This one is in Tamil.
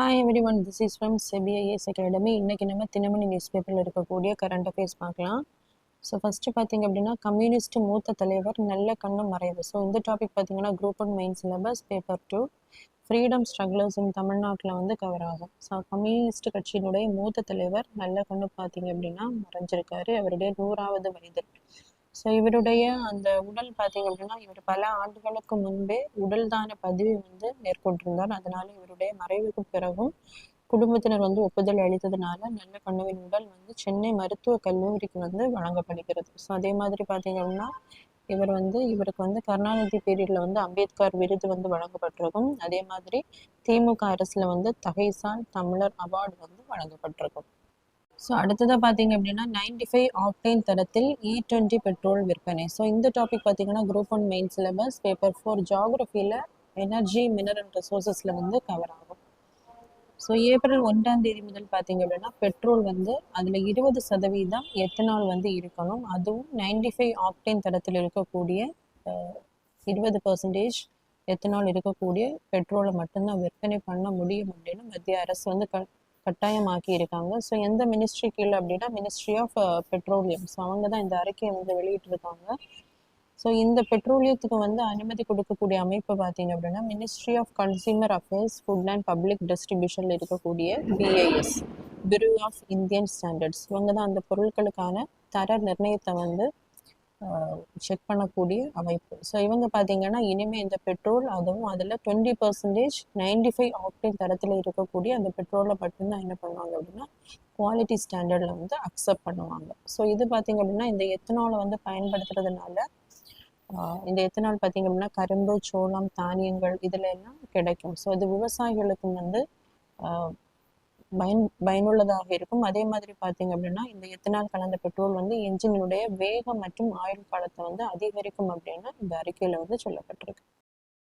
Hi everyone, this is from SEBI IAS Academy. இன்னைக்கு நம்ம தினமணி நியூஸ் பேப்பரில் இருக்கக்கூடிய கரண்ட் அஃபேர்ஸ் பார்க்கலாம். ஸோ ஃபஸ்ட்டு பார்த்தீங்க அப்படின்னா கம்யூனிஸ்ட் மூத்த தலைவர் நல்ல கண்ணு மறைவு. ஸோ இந்த டாபிக் பார்த்தீங்கன்னா group one main syllabus paper 2 freedom strugglers in தமிழ்நாட்டில் வந்து கவர் ஆகும். ஸோ கம்யூனிஸ்ட் கட்சியினுடைய மூத்த தலைவர் நல்ல கண்ணு பார்த்தீங்க அப்படின்னா மறைஞ்சிருக்காரு. அவருடைய 100வது வயது. ஸோ இவருடைய அந்த உடல் பார்த்தீங்க அப்படின்னா இவர் பல ஆண்டுகளுக்கு முன்பே உடல் தான பதிவை வந்து மேற்கொண்டிருந்தார். அதனால இவருடைய மறைவுக்கு பிறகும் குடும்பத்தினர் வந்து ஒப்புதல் அளித்ததுனால நல்ல கண்ணுவின் உடல் வந்து சென்னை மருத்துவக் கல்லூரிக்கு வந்து வழங்கப்படுகிறது. ஸோ அதே மாதிரி பார்த்தீங்க அப்படின்னா இவருக்கு வந்து கருணாநிதி பீரியட்ல வந்து அம்பேத்கர் விருது வந்து வழங்கப்பட்டிருக்கும். அதே மாதிரி திமுக அரசுல வந்து தகைசால் தமிழர் அவார்டு வந்து வழங்கப்பட்டிருக்கும். ஸோ அடுத்ததாக பார்த்தீங்க அப்படின்னா 95 ஆக்டேன் தரத்தில் E20 பெட்ரோல் விற்பனை. ஸோ இந்த டாபிக் பார்த்தீங்கன்னா group one main syllabus paper 4 ஜியாகிரஃபியில் எனர்ஜி மினரல் ரிசோர்ஸஸில் வந்து கவர் ஆகும். ஸோ ஏப்ரல் 1ஆம் தேதி முதல் பார்த்தீங்க அப்படின்னா பெட்ரோல் வந்து அதில் 20% எத்தனால் வந்து இருக்கணும். அதுவும் 95 ஆக்டேன் தரத்தில் இருக்கக்கூடிய 20% எத்தனால் இருக்கக்கூடிய பெட்ரோலை மட்டும்தான் விற்பனை பண்ண முடியும் அப்படின்னு மத்திய அரசு வந்து கட்டாயமாக்கி இருக்காங்க. ஸோ எந்த மினிஸ்ட்ரி கீழே அப்படின்னா மினிஸ்ட்ரி ஆஃப் பெட்ரோலியம். ஸோ அவங்க தான் இந்த அறிக்கையை வந்து வெளியிட்டிருக்காங்க. ஸோ இந்த பெட்ரோலியத்துக்கு வந்து அனுமதி கொடுக்கக்கூடிய அமைப்பு பார்த்தீங்க அப்படின்னா ministry of consumer affairs food and public டிஸ்ட்ரிபியூஷனில் இருக்கக்கூடிய BIS bureau of Indian standards. இவங்க தான் அந்த பொருட்களுக்கான தர நிர்ணயத்தை வந்து செக் பண்ணக்கூடிய அமைப்பு. ஸோ இவங்க பார்த்தீங்கன்னா இனிமேல் இந்த பெட்ரோல் அதுவும் அதில் 20% 95 ஆக்டேன் தரத்தில் இருக்கக்கூடிய அந்த பெட்ரோலை மட்டும்தான் என்ன பண்ணுவாங்க அப்படின்னா குவாலிட்டி ஸ்டாண்டர்டில் வந்து அக்செப்ட் பண்ணுவாங்க. ஸோ இது பார்த்தீங்க அப்படின்னா இந்த எத்தனாலை வந்து பயன்படுத்துறதுனால இந்த எத்தனால் பார்த்தீங்க அப்படின்னா கரும்பு, சோளம், தானியங்கள் இதில் எல்லாம் கிடைக்கும். ஸோ இது விவசாயிகளுக்கு வந்து பயனுள்ளதாக இருக்கும். அதே மாதிரி பார்த்தீங்க அப்படின்னா இந்த எத்தனால் கலந்த பெட்ரோல் வந்து என்ஜினுடைய வேகம் மற்றும் ஆயுள் காலத்தை வந்து அதிகரிக்கும் அப்படின்னு இந்த அறிக்கையில் வந்து சொல்லப்பட்டிருக்கு.